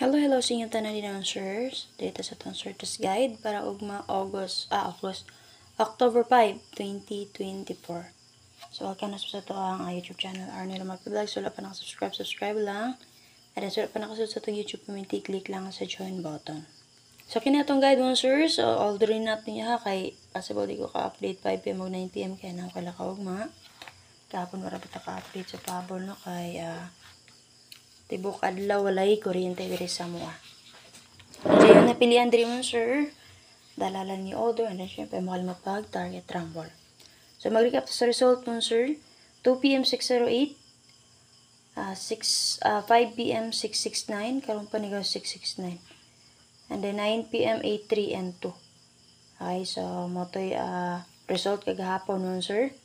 Hello sa inyo tanan din ang sirs. Dito sa itong Sortes Guide para ugma October 5, 2024. So, welcome na sa ito ang YouTube channel. Arnel Mag-Vlog. So, wala pa nakasubscribe lang. At so, wala pa nakasunod sa itong YouTube community, click lang sa join button. So, kina itong guide mo sirs. So, order rin natin niya kay possible di ko ka-update 5pm o 9pm kaya nang pala kaugma. Kahapon wala pa ka-update sa pabol no kay tibok adlaw walay kuryente diri sa mua. So yung napilian diri mo sir, dalalan ni order and then syempre mahal mapag target rumble. So mag-recap sa result mo sir, 2pm 608, 5pm 669, karon pa nigaw 669. And then 9pm 83 and 2. Okay, so mo toy result kagahapon mo sir.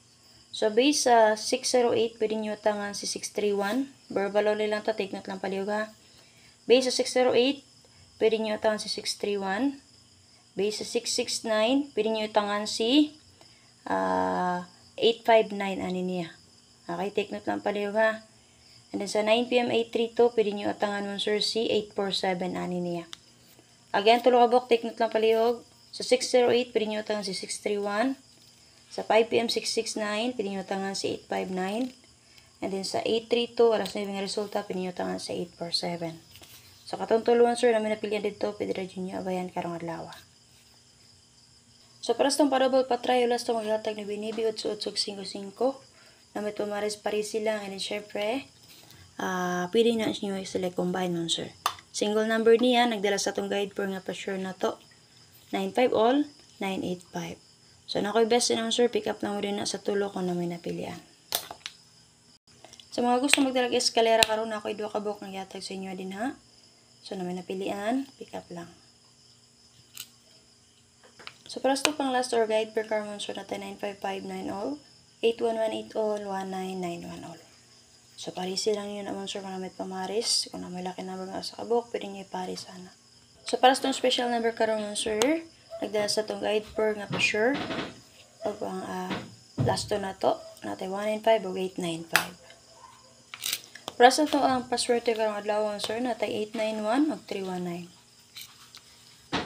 So, base sa 608, pwede nyo tangan si 631. Verbal only lang to, take note lang palihog ha. Base sa 608, pwede nyo tangan si 631. Base sa 669, pwede nyo tangan si 859 ani niya. Okay, take note lang palihog ha. And then sa 9pm 832, pwede nyo tangan mo sir si 847 ani niya. Again, tulo kabok, take note lang palihog. Sa 608, pwede nyo tangan si 631. Sa 5pm 669, pwede nyo tangan si 859. And then sa 832, alas 9 nga resulta, pwede nyo tangan sa 847. So katong tuluan sir, namin napilihan dito, pwede rin nyo abayan karong adlaw. So para sa itong parabol patry, ulas itong maglatag na binibi, 8-8-5-5. Namit pumares parisi lang, and then syempre, pwede na nyo select combine nun sir. Single number niya, nagdala sa itong guide per nga pa sure na to. 95 all, 985. So, na ko'y best naman sir, pick up na mo din na sa tulo kung na may napilian. Sa mga gusto magdalag eskalera karon na ako'y 2 kabok ng yatag sa inyo din ha. So, na may napilian, pick up lang. So, para sa pang last or guide per car sir natin 95590 all, 8118 all, 1991 all. So, parisi lang yun naman sir kung na may pamaris. Kung na may laki number nga sa kabok, pwede nyo iparis sana. So, para sa itong special number karon sir, nagdala sa itong guide per nga pa sure. O ang last to na to, natin 195 o 895. Para sa ito ang password karong adlaw sir, natin 891 o 319.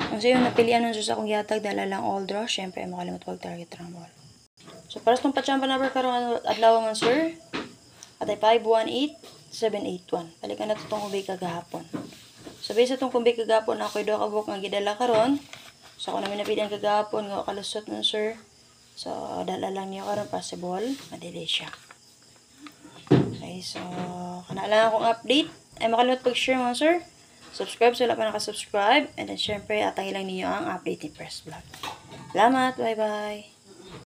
Kung sa'yo napilian nun sa akong yatag, dala lang all draw, syempre makalimot wag target rumble. So para sa itong pachamba number karong adlaw sir, natin 518781. Balikan na ito itong kubay kagahapon. So base sa itong kubay kagahapon, ako'y 2 kabuk nga gidala karon. So, kung namin napilihan kagahapon, nga kalusot nun, sir. So, dala lang niyo karon possible. Madili siya. Okay, so, kana lang akong update. Ay, makalimot pag-share mo, sir. Subscribe sa wala pa nakasubscribe. And then, syempre, atangin lang niyo ang update ni Press Vlog. Salamat. Bye-bye.